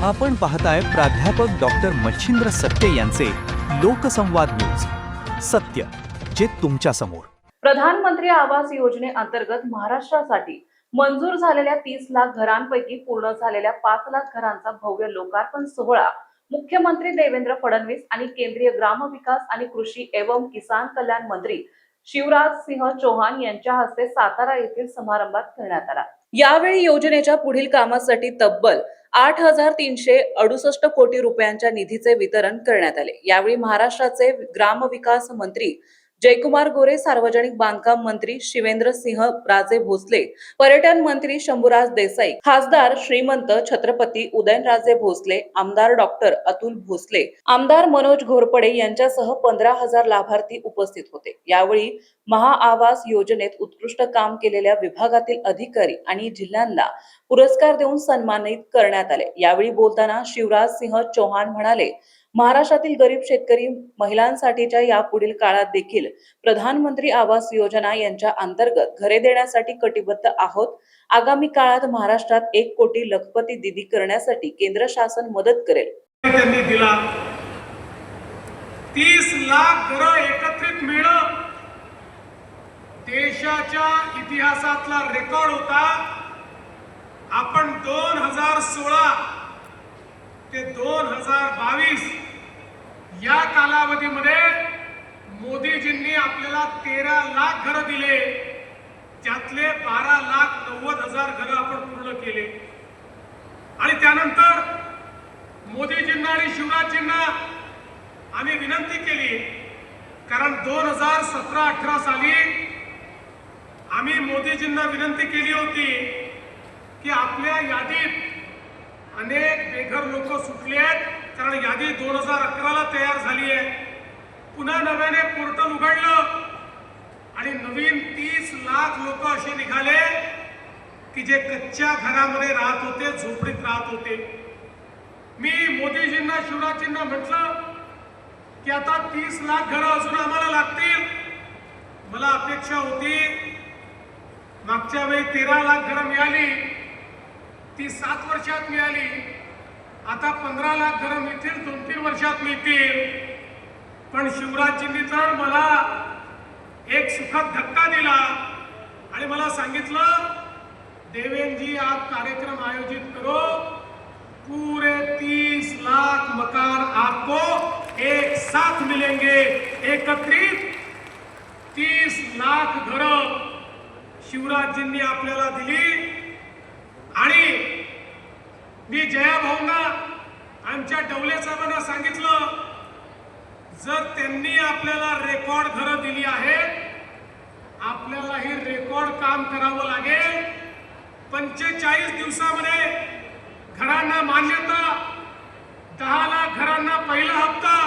आपण पाहताय प्राध्यापक डॉक्टर मच्छिंद्र सत्य यांचे लोकसंवाद न्यूज. सत्य जे तुमच्या समोर. प्रधानमंत्री आवास योजनेअंतर्गत महाराष्ट्रासाठी मंजूर झालेल्या 30 लाख घरांपैकी पूर्ण झालेल्या 5 लाख घरांचा भव्य लोकार्पण सोहळा मुख्यमंत्री देवेंद्र फडणवीस आणि केंद्रीय ग्रामविकास आणि कृषी एवं किसान कल्याण मंत्री शिवराज सिंह चौहान यांच्या हस्ते सातारा येथील समारंभात करण्यात आला. यावेळी योजनेच्या पुढील कामासाठी तब्बल 8,368 कोटी रुपयांच्या निधीचे वितरण करण्यात आले. यावेळी महाराष्ट्राचे ग्रामविकास मंत्री जयकुमार गोरे, सार्वजनिक बांधकाम मंत्री शिवेंद्र सिंह राजे भोसले, पर्यटन मंत्री शंभूराज देसाई, खासदार श्रीमंत छत्रपती उदयनराजे भोसले, आमदार डॉक्टर अतुल भोसले, आमदार मनोज घोरपडे यांच्यासह 15,000 लाभार्थी उपस्थित होते. यावेळी महाआवास योजनेत उत्कृष्ट काम केलेल्या विभागातील अधिकारी आणि जिल्ह्यांना पुरस्कार देऊन सन्मानित करण्यात आले. यावेळी बोलताना शिवराज सिंह चौहान म्हणाले, महाराष्ट्रातील गरीब शेतकरी महिलांसाठीच्या यापुढील काळात देखील प्रधानमंत्री आवास योजना यांच्या अंतर्गत घरे देण्यासाठी कटिबद्ध आहोत. आगामी काळात महाराष्ट्रात 1 कोटी लखपती दीदी करण्यासाठी केंद्र शासन मदत करेल. त्यांनी दिला 30 लाख घरं एकत्रित मिळणं देशाच्या इतिहासातला रेकॉर्ड होता. आपण 2016 ते 2022 या कालावधीमध्ये मोदीजींनी आपल्याला 13 लाख घरं दिले. त्यातले 12,90,000 घरं आपण पूर्ण केले. आणि त्यानंतर मोदीजींना आणि शिवराजजींना आम्ही विनंती केली, कारण 2017-18 साली आम्ही मोदीजींना विनंती केली होती की आपल्या यादीत अनेक बेघर लोक सुटले आहेत, कारण यादी 2011ला तयार झाली आहे. पुन्हा नव्याने पोर्टल उघडलं आणि नवीन 30 लाख लोक असे निघाले की जे कच्च्या घरामध्ये राहत होते, झोपडीत राहत होते. मी मोदीजींना शिवराजजींना म्हटलं की आता 30 लाख घरं अजून आम्हाला लागतील. मला अपेक्षा होती मागच्या वेळी 13 लाख घरं मिळाली, ती 7 वर्षात मिळाली. आता 15 लाख घरं मिळतील, 2-3 वर्षात मिळतील. पण शिवराजजींनी तर मला एक सुखद धक्का दिला आणि मला सांगितलं, देवेंद्र जी आप कार्यक्रम आयोजित करो, पूरे 30 लाख मकान आपको एक साथ मिलेंगे. एकत्रित 30 लाख घरं शिवराजजींनी आपल्याला दिली. आणि मी जयाभाऊंना, आमच्या डवले साहेबांना सांगितलं, जर त्यांनी आपल्याला रेकॉर्ड घरं दिली आहेत, आपल्यालाही रेकॉर्ड काम करावं लागेल. 45 दिवसामध्ये घरांना मान्यता, 10 लाख घरांना पहिला हप्ता.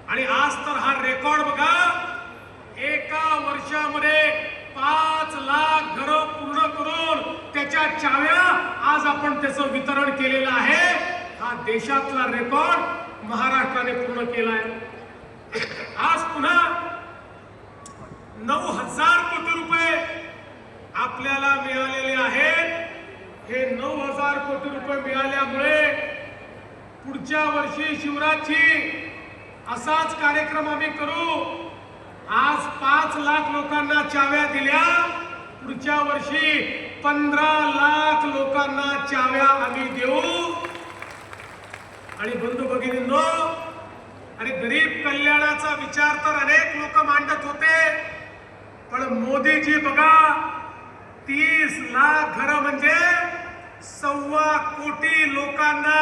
आणि आज तर हा रेकॉर्ड बघा, एका वर्षामध्ये 5 लाख घरं पूर्ण करून त्याच्या चाव्या आज आपण त्याचं वितरण केलेलं आहे. हा देशातला रेकॉर्ड महाराष्ट्राने पूर्ण केलाय. आज पुन्हा 9,000 कोटी रुपये आपल्याला मिळालेले आहेत. हे 9,000 कोटी रुपये मिळाल्यामुळे पुढच्या वर्षी शिवराजजी असाच कार्यक्रम आम्ही करू. आज 5 लाख लोकांना चाव्या दिल्या, पुढच्या वर्षी 15 लाख लोकांना चाव्या आम्ही देऊ. आणि बंधू भगिनींनो, आणि गरीब कल्याणाचा विचार तर अनेक लोक मांडत होते, पण मोदीजी बघा, 30 लाख घरं म्हणजे 1.25 कोटी लोकांना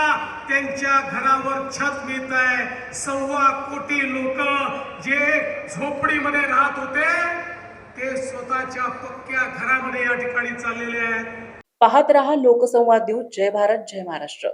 त्यांच्या घरावर छत मिळत आहे. 1.25 कोटी लोक जे झोपडीमध्ये राहत होते, ते स्वतःच्या पक्क्या घरामध्ये या ठिकाणी चाललेले आहेत. पाहत रहा लोकसंवाद न्यूज. जय भारत, जय महाराष्ट्र.